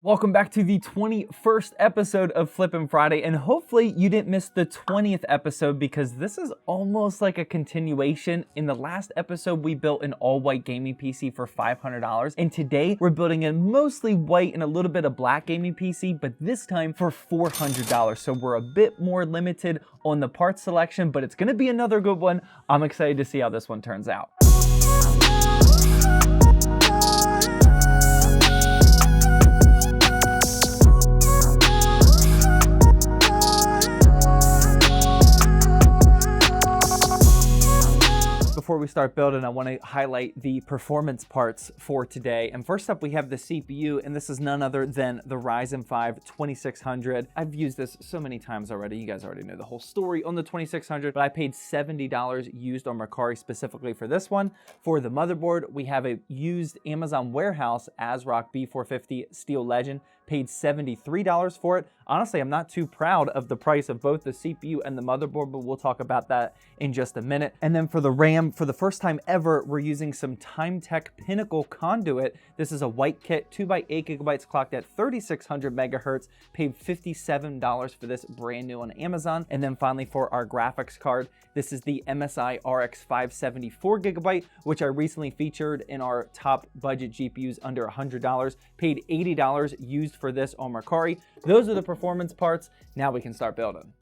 Welcome back to the 21st episode of Flippin' Friday, and hopefully you didn't miss the 20th episode because this is almost like a continuation. In the last episode, we built an all-white gaming PC for $500, and today we're building a mostly white and a little bit of black gaming PC, but this time for $400. So we're a bit more limited on the parts selection, but it's gonna be another good one. I'm excited to see how this one turns out. Before we start building, I want to highlight the performance parts for today. And first up, we have the CPU, and this is none other than the Ryzen 5 2600. I've used this so many times already. You guys already know the whole story on the 2600, but I paid $70 used on Mercari specifically for this one. For the motherboard, we have a used Amazon warehouse ASRock B450 Steel Legend. Paid $73 for it. Honestly, I'm not too proud of the price of both the CPU and the motherboard, but we'll talk about that in just a minute. And then for the RAM, for the first time ever, we're using some Timetech Pinnacle conduit. This is a white kit, 2x8 gigabytes clocked at 3600 megahertz. Paid $57 for this brand new on Amazon. And then finally for our graphics card, this is the MSI RX 574 gigabyte, which I recently featured in our top budget GPUs under $100. Paid $80 used for this on Mercari. Those are the performance parts. Now we can start building.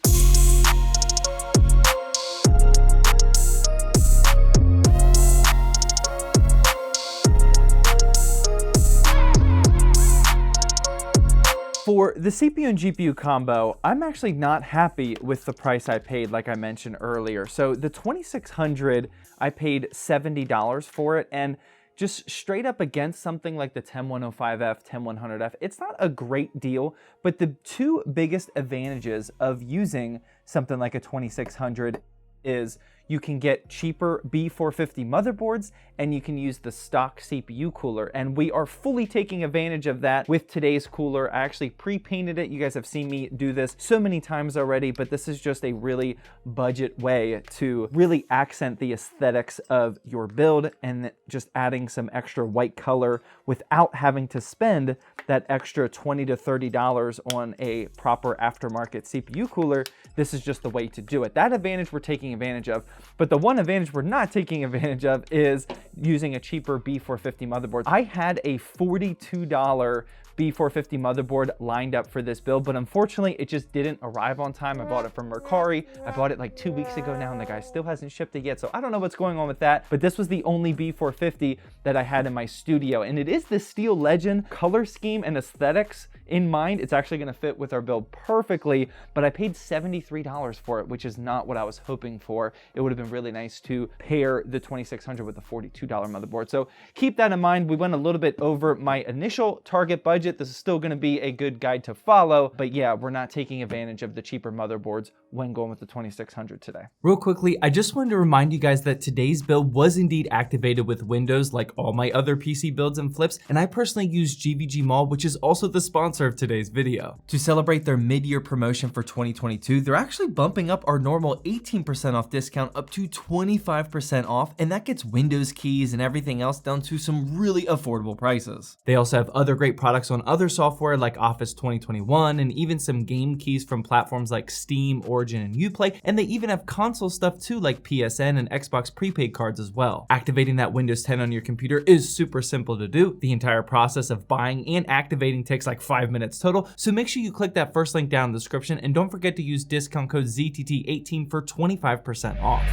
For the CPU and GPU combo, I'm actually not happy with the price I paid, like I mentioned earlier. So the 2600, I paid $70 for it, and just straight up against something like the 10105F, 10100F, it's not a great deal, but the two biggest advantages of using something like a 2600 is you can get cheaper B450 motherboards and you can use the stock CPU cooler. And we are fully taking advantage of that with today's cooler. I actually pre-painted it. You guys have seen me do this so many times already, but this is just a really budget way to really accent the aesthetics of your build and just adding some extra white color without having to spend that extra $20 to $30 on a proper aftermarket CPU cooler. This is just the way to do it. That advantage we're taking advantage of. But the one advantage we're not taking advantage of is using a cheaper B450 motherboard. I had a $42 B450 motherboard lined up for this build, but unfortunately it just didn't arrive on time. I bought it from Mercari. I bought it like 2 weeks ago now, and the guy still hasn't shipped it yet. So I don't know what's going on with that, but this was the only B450 that I had in my studio. And it is the Steel Legend color scheme and aesthetics in mind. It's actually gonna fit with our build perfectly, but I paid $73 for it, which is not what I was hoping for. It would have been really nice to pair the 2600 with a $42 motherboard. So keep that in mind. We went a little bit over my initial target budget. This is still going to be a good guide to follow, but yeah, we're not taking advantage of the cheaper motherboards when going with the 2600 today. Real quickly, I just wanted to remind you guys that today's build was indeed activated with Windows like all my other PC builds and flips, and I personally use GVG Mall, which is also the sponsor of today's video. To celebrate their mid-year promotion for 2022, they're actually bumping up our normal 18% off discount up to 25% off, and that gets Windows keys and everything else down to some really affordable prices. They also have other great products on other software like Office 2021 and even some game keys from platforms like Steam, Origin, and Uplay, and they even have console stuff too like PSN and Xbox prepaid cards as well. Activating that Windows 10 on your computer is super simple to do. The entire process of buying and activating takes like 5 minutes total, so make sure you click that first link down in the description and don't forget to use discount code ZTT18 for 25% off.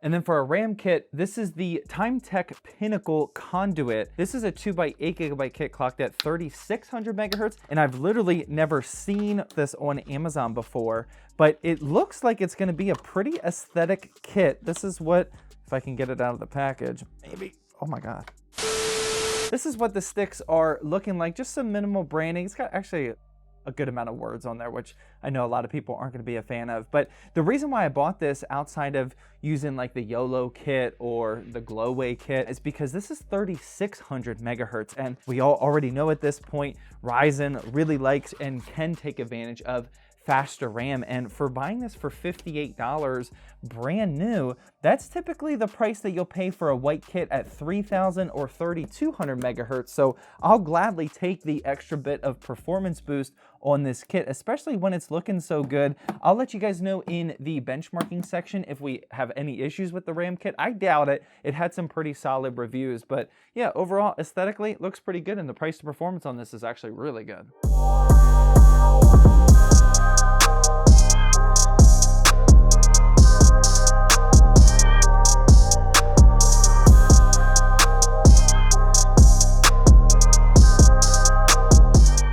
And then for a RAM kit, this is the Timetech Pinnacle conduit. This is a 2x8 gigabyte kit clocked at 3600 megahertz, and I've literally never seen this on Amazon before, but it looks like it's gonna be a pretty aesthetic kit. This is what, if I can get it out of the package, maybe, oh my God. This is what the sticks are looking like, just some minimal branding. It's got actually a good amount of words on there, which I know a lot of people aren't going to be a fan of. But the reason why I bought this outside of using like the YOLO kit or the Glowway kit is because this is 3600 megahertz. And we all already know at this point, Ryzen really likes and can take advantage of faster RAM, and for buying this for $58 brand new, that's typically the price that you'll pay for a white kit at 3000 or 3200 megahertz. So I'll gladly take the extra bit of performance boost on this kit, especially when it's looking so good. I'll let you guys know in the benchmarking section if we have any issues with the RAM kit. I doubt it. It had some pretty solid reviews, but yeah, overall aesthetically it looks pretty good, and the price to performance on this is actually really good.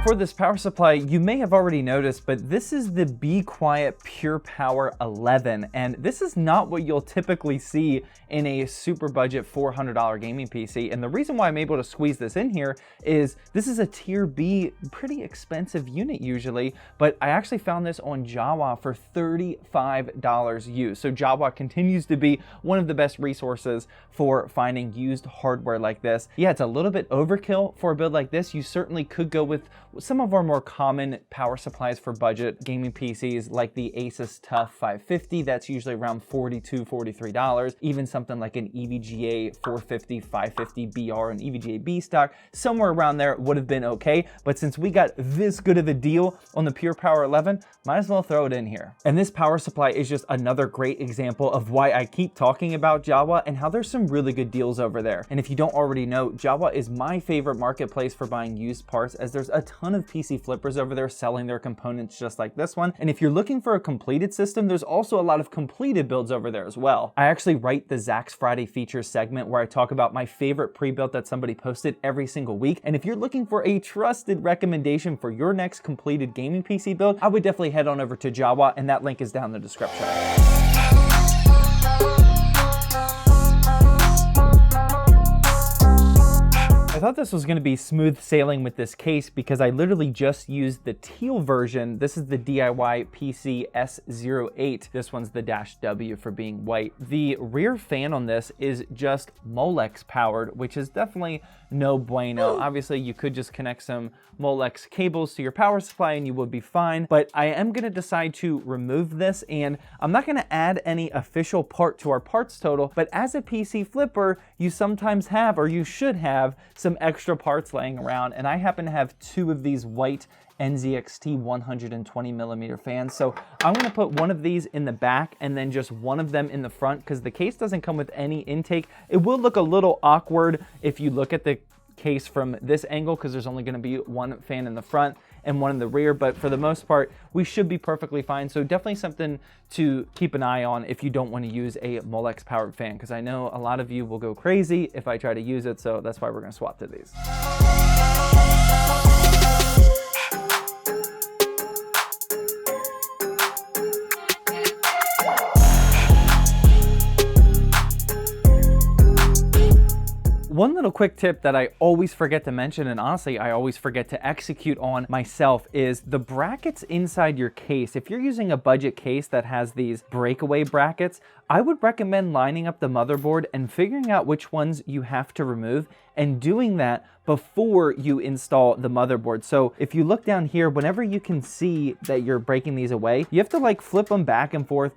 For this power supply, you may have already noticed, but this is the Be Quiet Pure Power 11, and this is not what you'll typically see in a super budget $400 gaming PC. And the reason why I'm able to squeeze this in here is this is a tier B, pretty expensive unit usually, but I actually found this on Jawa for $35 used. So Jawa continues to be one of the best resources for finding used hardware like this. Yeah, it's a little bit overkill for a build like this. You certainly could go with some of our more common power supplies for budget gaming PCs, like the Asus TUF 550, that's usually around $42, $43. Even something like an EVGA 450, 550 BR and EVGA B stock, somewhere around there would have been okay. But since we got this good of a deal on the Pure Power 11, might as well throw it in here. And this power supply is just another great example of why I keep talking about Jawa and how there's some really good deals over there. And if you don't already know, Jawa is my favorite marketplace for buying used parts, as there's a ton of PC flippers over there selling their components just like this one. And if you're looking for a completed system, there's also a lot of completed builds over there as well. I actually write the Zach's Friday Features segment where I talk about my favorite pre-built that somebody posted every single week. And if you're looking for a trusted recommendation for your next completed gaming PC build, I would definitely head on over to Jawa, and that link is down in the description. I thought this was going to be smooth sailing with this case because I literally just used the teal version. This is the DIYPC S08. This one's the -W for being white. The rear fan on this is just Molex powered, which is definitely no bueno. Obviously, you could just connect some Molex cables to your power supply and you would be fine, but I am going to decide to remove this, and I'm not going to add any official part to our parts total, but as a PC flipper, you sometimes have, or you should have, some extra parts laying around, and I happen to have two of these white NZXT 120mm fans. So I'm going to put one of these in the back and then just one of them in the front, because the case doesn't come with any intake. It will look a little awkward if you look at the case from this angle, because there's only going to be one fan in the front and one in the rear, but for the most part we should be perfectly fine. So definitely something to keep an eye on if you don't want to use a Molex powered fan, because I know a lot of you will go crazy if I try to use it, so that's why we're going to swap to these. One little quick tip that I always forget to mention, and honestly I always forget to execute on myself, is the brackets inside your case. If you're using a budget case that has these breakaway brackets, I would recommend lining up the motherboard and figuring out which ones you have to remove, and doing that before you install the motherboard. So if you look down here, whenever you can see that you're breaking these away, you have to like flip them back and forth,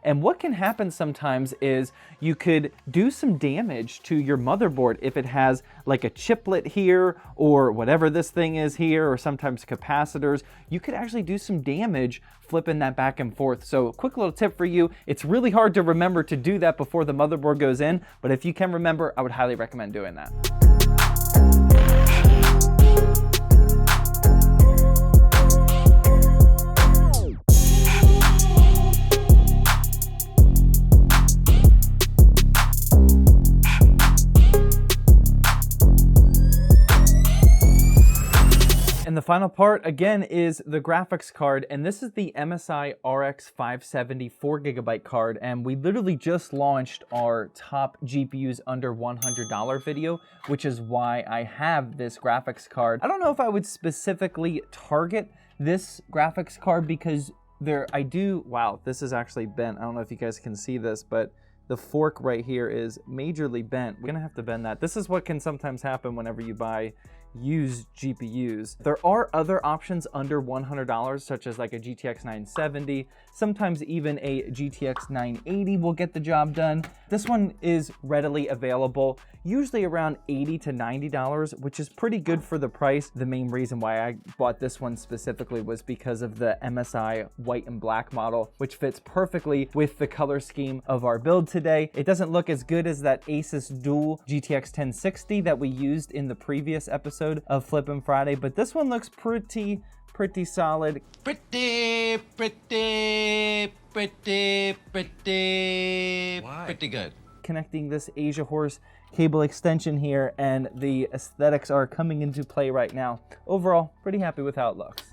and what can happen sometimes is you could do some damage to your motherboard if it has like a chiplet here or whatever this thing is here, or sometimes capacitors. You could actually do some damage flipping that back and forth. So quick little tip for you, it's really hard to remember to do that before the motherboard goes in, but if you can remember, I would highly recommend doing that. And the final part, again, is the graphics card, and this is the MSI RX 570 4GB card, and we literally just launched our top GPUs under $100 video, which is why I have this graphics card. I don't know if I would specifically target this graphics card because wow, this is actually bent. I don't know if you guys can see this, but the fork right here is majorly bent. We're gonna have to bend that. This is what can sometimes happen whenever you buy used GPUs. There are other options under $100, such as like a GTX 970, sometimes even a GTX 980 will get the job done. This one is readily available, usually around $80 to $90, which is pretty good for the price. The main reason why I bought this one specifically was because of the MSI white and black model, which fits perfectly with the color scheme of our build today. It doesn't look as good as that Asus Dual GTX 1060 that we used in the previous episode of Flippin' Friday, but this one looks pretty solid. Pretty good. Connecting this Asia Horse cable extension here, and the aesthetics are coming into play right now. Overall, pretty happy with how it looks.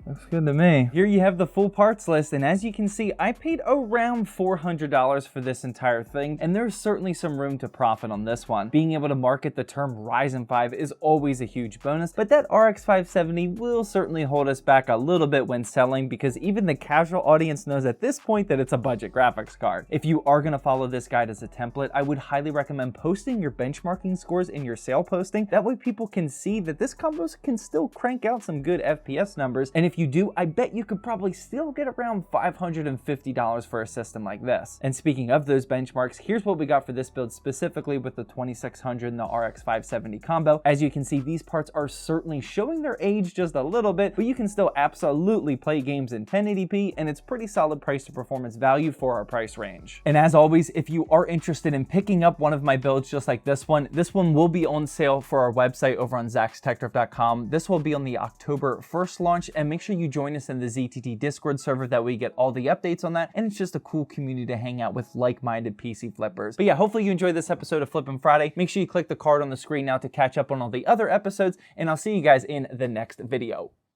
Looks good to me. Here you have the full parts list, and as you can see, I paid around $400 for this entire thing, and there's certainly some room to profit on this one. Being able to market the term Ryzen 5 is always a huge bonus, but that RX 570 will certainly hold us back a little bit when selling, because even the casual audience knows at this point that it's a budget graphics card. If you are gonna follow this guide as a template, I would highly recommend posting your benchmarking scores in your sale posting. That way people can see that this combo can still crank out some good FPS numbers, and if you do, I bet you could probably still get around $550 for a system like this. And speaking of those benchmarks, here's what we got for this build specifically with the 2600 and the RX 570 combo. As you can see, these parts are certainly showing their age just a little bit, but you can still absolutely play games in 1080p, and it's pretty solid price to performance value for our price range. And as always, if you are interested in picking up one of my builds just like this one will be on sale for our website over on zaxtechdrift.com. This will be on the October 1st launch, and make sure you join us in the ZTT Discord server, that we get all the updates on that, and it's just a cool community to hang out with like-minded PC flippers. But yeah, hopefully you enjoyed this episode of Flippin' Friday. Make sure you click the card on the screen now to catch up on all the other episodes, and I'll see you guys in the next video.